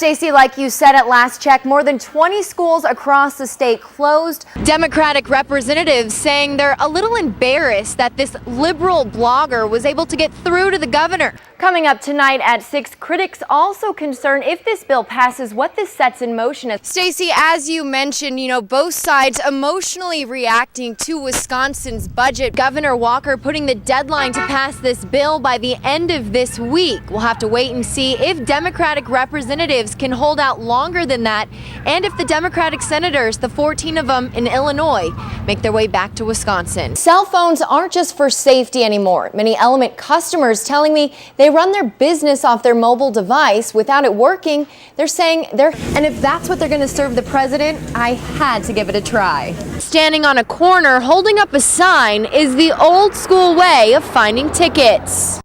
Stacey, like you said at last check, more than 20 schools across the state closed. Democratic representatives saying they're a little embarrassed that this liberal blogger was able to get through to the governor. Coming up tonight at 6, critics also concerned if this bill passes, what this sets in motion. Stacey, as you mentioned, both sides emotionally reacting to Wisconsin's budget. Governor Walker putting the deadline to pass this bill by the end of this week. We'll have to wait and see if Democratic representatives can hold out longer than that, and if the Democratic senators, the 14 of them in Illinois, make their way back to Wisconsin. Cell phones aren't just for safety anymore. Many Element customers telling me they run their business off their mobile device. Without it working, they're saying and if that's what they're going to serve the president, I had to give it a try. Standing on a corner holding up a sign is the old school way of finding tickets.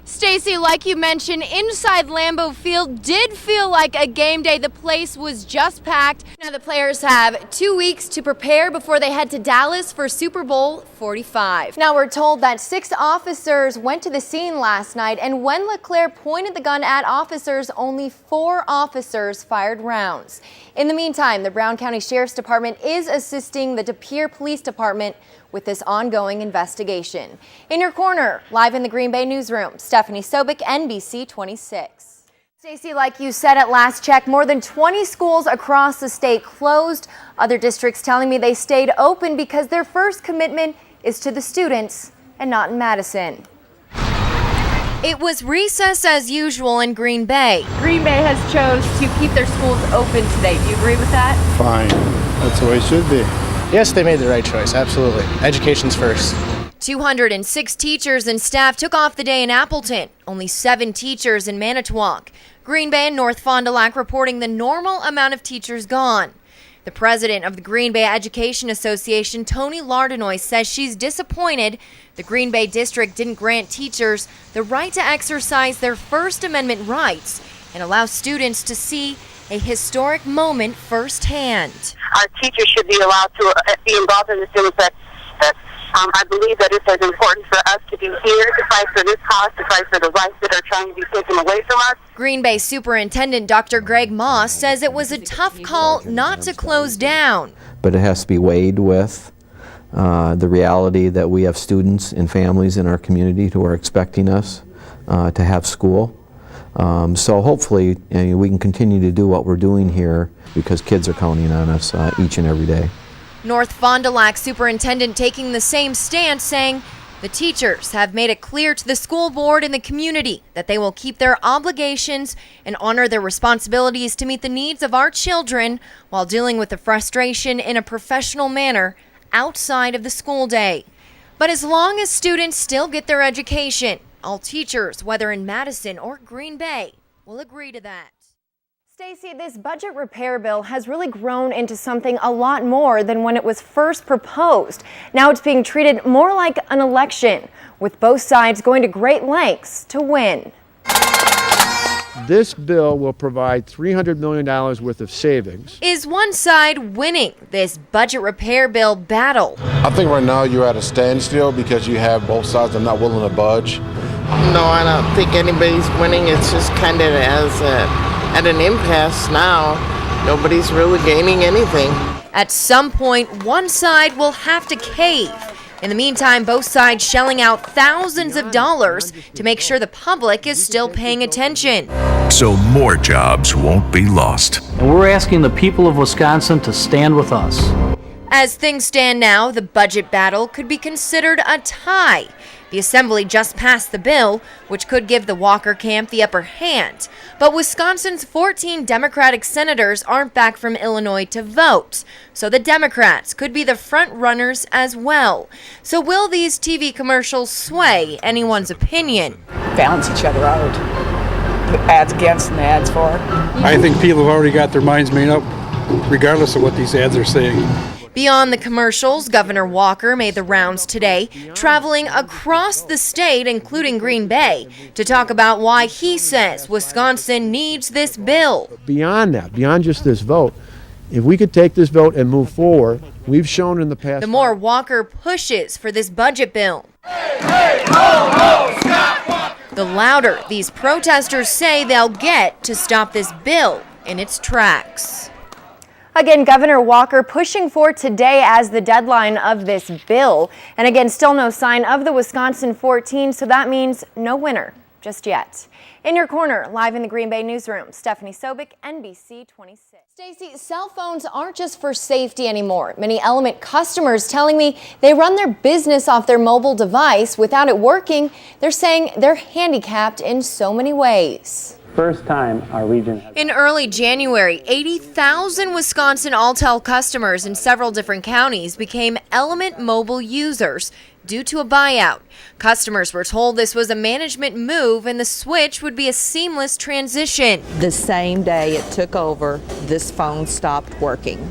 Stacey, like you mentioned, inside Lambeau Field did feel like a game day. The place was just packed. Now the players have 2 weeks to prepare before they head to Dallas for Super Bowl 45. Now we're told that 6 officers went to the scene last night, and when Leclerc pointed the gun at officers, only 4 officers fired rounds. In the meantime, the Brown County Sheriff's Department is assisting the De Pere Police Department with this ongoing investigation. In your corner, live in the Green Bay newsroom, Stephanie Sobic, NBC 26. Stacey, like you said at last check, more than 20 schools across the state closed. Other districts telling me they stayed open because their first commitment is to the students and not in Madison. It was recess as usual in Green Bay. Green Bay has chose to keep their schools open today. Do you agree with that? Fine. That's the way it should be. Yes, they made the right choice, absolutely. Education's first. 206 teachers and staff took off the day in Appleton. Only 7 teachers in Manitowoc. Green Bay and North Fond du Lac reporting the normal amount of teachers gone. The president of the Green Bay Education Association, Tony Lardenois, says she's disappointed the Green Bay district didn't grant teachers the right to exercise their First Amendment rights and allow students to see a historic moment firsthand. Our teachers should be allowed to be involved in the student process. I believe that it's as important for us to be here to fight for this cause, to fight for the rights that are trying to be taken away from us. Green Bay Superintendent Dr. Greg Moss says it was a tough call not to close down. But it has to be weighed with the reality that we have students and families in our community who are expecting us to have school. So hopefully we can continue to do what we're doing here because kids are counting on us each and every day. North Fond du Lac Superintendent taking the same stance, saying the teachers have made it clear to the school board and the community that they will keep their obligations and honor their responsibilities to meet the needs of our children while dealing with the frustration in a professional manner outside of the school day. But as long as students still get their education, all teachers, whether in Madison or Green Bay, will agree to that. Stacey, this budget repair bill has really grown into something a lot more than when it was first proposed. Now it's being treated more like an election, with both sides going to great lengths to win. This bill will provide $300 million worth of savings. Is one side winning this budget repair bill battle? I think right now you're at a standstill because you have both sides that are not willing to budge. No, I don't think anybody's winning. It's just kind of at an impasse now. Nobody's really gaining anything. At some point, one side will have to cave. In the meantime, both sides shelling out thousands of dollars to make sure the public is still paying attention. So more jobs won't be lost. And we're asking the people of Wisconsin to stand with us. As things stand now, the budget battle could be considered a tie. The Assembly just passed the bill, which could give the Walker camp the upper hand. But Wisconsin's 14 Democratic senators aren't back from Illinois to vote, so the Democrats could be the front runners as well. So will these TV commercials sway anyone's opinion? Balance each other out. Put ads against and ads for. I think people have already got their minds made up, regardless of what these ads are saying. Beyond the commercials, Governor Walker made the rounds today, traveling across the state, including Green Bay, to talk about why he says Wisconsin needs this bill. Beyond that, beyond just this vote, if we could take this vote and move forward, we've shown in the past. The more Walker pushes for this budget bill. Hey, hey, ho, ho, Scott Walker. the louder these protesters say they'll get to stop this bill in its tracks. Again, Governor Walker pushing for today as the deadline of this bill. And again, still no sign of the Wisconsin 14, so that means no winner just yet. In your corner, live in the Green Bay newsroom, Stephanie Sobic, NBC 26. Stacy, cell phones aren't just for safety anymore. Many Element customers telling me they run their business off their mobile device. Without it working, they're saying they're handicapped in so many ways. First time our region has... In early January, 80,000 Wisconsin Alltel customers in several different counties became Element mobile users due to a buyout. Customers were told this was a management move and the switch would be a seamless transition. The same day it took over, this phone stopped working.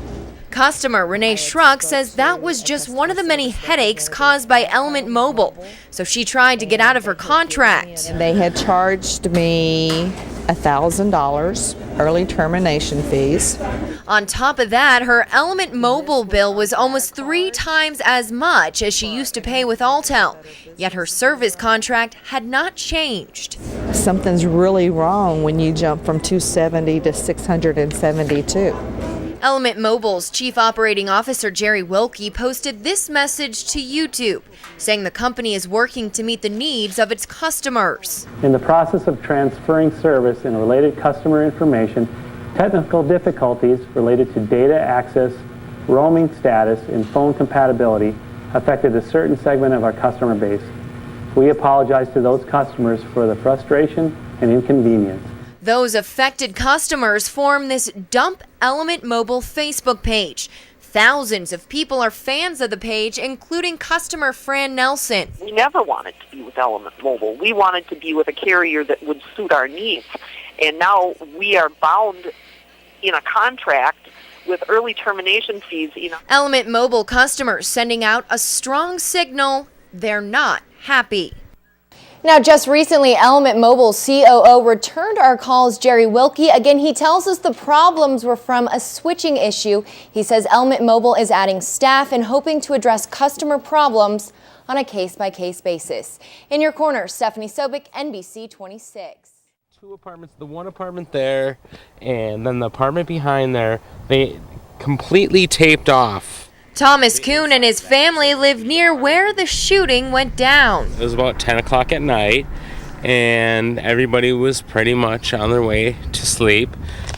Customer Renee Schruck says that was just one of the many headaches caused by Element Mobile, so she tried to get out of her contract. They had charged me $1,000 early termination fees. On top of that, her Element Mobile bill was almost 3 times as much as she used to pay with Alltel, yet her service contract had not changed. Something's really wrong when you jump from $270 to $672. Element Mobile's Chief Operating Officer Jerry Wilkie posted this message to YouTube, saying the company is working to meet the needs of its customers. In the process of transferring service and related customer information, technical difficulties related to data access, roaming status, and phone compatibility affected a certain segment of our customer base. We apologize to those customers for the frustration and inconvenience. Those affected customers form this Dump Element Mobile Facebook page. Thousands of people are fans of the page, including customer Fran Nelson. We never wanted to be with Element Mobile. We wanted to be with a carrier that would suit our needs. And now we are bound in a contract with early termination fees. Element Mobile customers sending out a strong signal they're not happy. Now, just recently, Element Mobile COO returned our calls, Jerry Wilkie. Again, he tells us the problems were from a switching issue. He says Element Mobile is adding staff and hoping to address customer problems on a case-by-case basis. In your corner, Stephanie Sobic, NBC 26. 2 apartments, the one apartment there and then the apartment behind there, they completely taped off. Thomas Kuhn and his family live near where the shooting went down. It was about 10 o'clock at night, and everybody was pretty much on their way to sleep,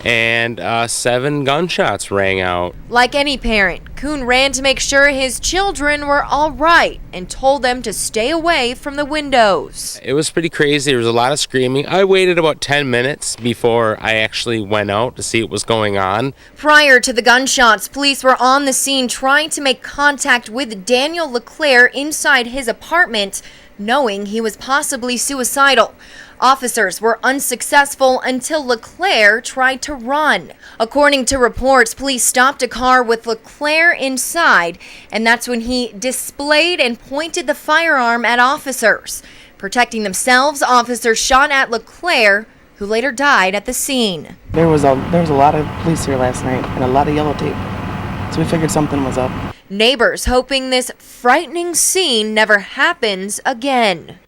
and 7 gunshots rang out. Like any parent, Kuhn ran to make sure his children were all right and told them to stay away from the windows. It was pretty crazy. There was a lot of screaming. I waited about 10 minutes before I actually went out to see what was going on. Prior to the gunshots, police were on the scene trying to make contact with Daniel LeClaire inside his apartment, knowing he was possibly suicidal. Officers were unsuccessful until LeClaire tried to run. According to reports, police stopped a car with LeClaire inside, and that's when he displayed and pointed the firearm at officers. Protecting themselves, officers shot at LeClaire, who later died at the scene. There was a lot of police here last night and a lot of yellow tape, so we figured something was up. Neighbors hoping this frightening scene never happens again.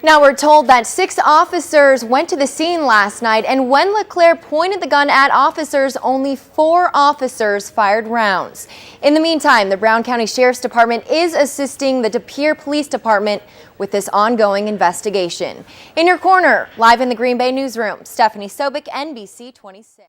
Now we're told that 6 officers went to the scene last night, and when LeClaire pointed the gun at officers, only 4 officers fired rounds. In the meantime, the Brown County Sheriff's Department is assisting the De Pere Police Department with this ongoing investigation. In your corner, live in the Green Bay newsroom, Stephanie Sobic, NBC 26.